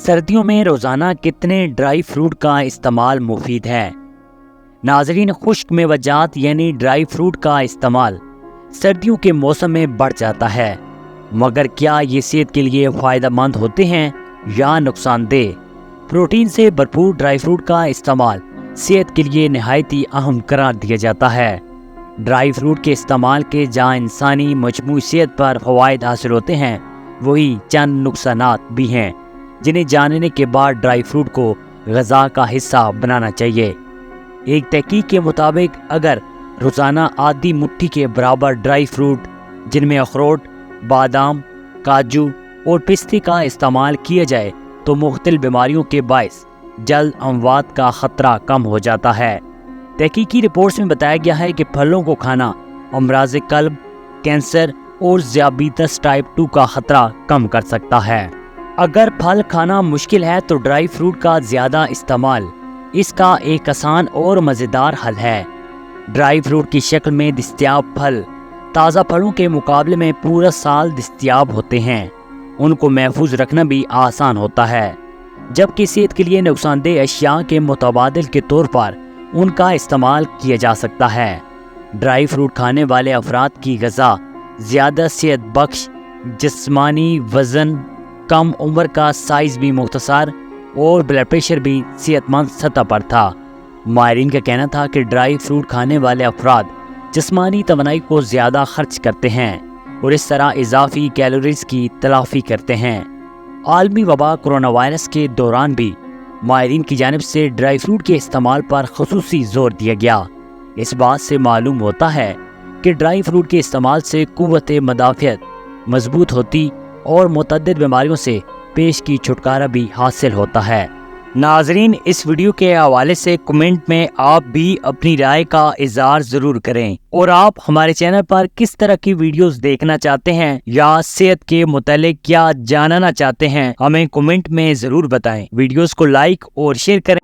سردیوں میں روزانہ کتنے ڈرائی فروٹ کا استعمال مفید ہے؟ ناظرین، خشک میوجات یعنی ڈرائی فروٹ کا استعمال سردیوں کے موسم میں بڑھ جاتا ہے، مگر کیا یہ صحت کے لیے فائدہ مند ہوتے ہیں یا نقصان دہ؟ پروٹین سے بھرپور ڈرائی فروٹ کا استعمال صحت کے لیے نہایت ہی اہم قرار دیا جاتا ہے۔ ڈرائی فروٹ کے استعمال کے جہاں انسانی مجموعی صحت پر فوائد حاصل ہوتے ہیں، وہی چند نقصانات بھی ہیں جنہیں جاننے کے بعد ڈرائی فروٹ کو غذا کا حصہ بنانا چاہیے۔ ایک تحقیق کے مطابق اگر روزانہ آدھی مٹھی کے برابر ڈرائی فروٹ جن میں اخروٹ، بادام، کاجو اور پستے کا استعمال کیا جائے تو مختلف بیماریوں کے باعث جلد اموات کا خطرہ کم ہو جاتا ہے۔ تحقیقی رپورٹس میں بتایا گیا ہے کہ پھلوں کو کھانا امراض قلب، کینسر اور ذیابیطس ٹائپ 2 کا خطرہ کم کر سکتا ہے۔ اگر پھل کھانا مشکل ہے تو ڈرائی فروٹ کا زیادہ استعمال اس کا ایک آسان اور مزیدار حل ہے۔ ڈرائی فروٹ کی شکل میں دستیاب پھل تازہ پھلوں کے مقابلے میں پورا سال دستیاب ہوتے ہیں۔ ان کو محفوظ رکھنا بھی آسان ہوتا ہے، جبکہ صحت کے لیے نقصان دہ اشیاء کے متبادل کے طور پر ان کا استعمال کیا جا سکتا ہے۔ ڈرائی فروٹ کھانے والے افراد کی غذا زیادہ صحت بخش، جسمانی وزن، کم عمر کا سائز بھی مختصر اور بلڈ پریشر بھی صحت مند سطح پر تھا۔ ماہرین کا کہنا تھا کہ ڈرائی فروٹ کھانے والے افراد جسمانی توانائی کو زیادہ خرچ کرتے ہیں اور اس طرح اضافی کیلوریز کی تلافی کرتے ہیں۔ عالمی وبا کورونا وائرس کے دوران بھی ماہرین کی جانب سے ڈرائی فروٹ کے استعمال پر خصوصی زور دیا گیا۔ اس بات سے معلوم ہوتا ہے کہ ڈرائی فروٹ کے استعمال سے قوت مدافعت مضبوط ہوتی اور متعدد بیماریوں سے پیش کی چھٹکارا بھی حاصل ہوتا ہے۔ ناظرین، اس ویڈیو کے حوالے سے کمنٹ میں آپ بھی اپنی رائے کا اظہار ضرور کریں، اور آپ ہمارے چینل پر کس طرح کی ویڈیوز دیکھنا چاہتے ہیں یا صحت کے متعلق کیا جاننا چاہتے ہیں، ہمیں کمنٹ میں ضرور بتائیں۔ ویڈیوز کو لائک اور شیئر کریں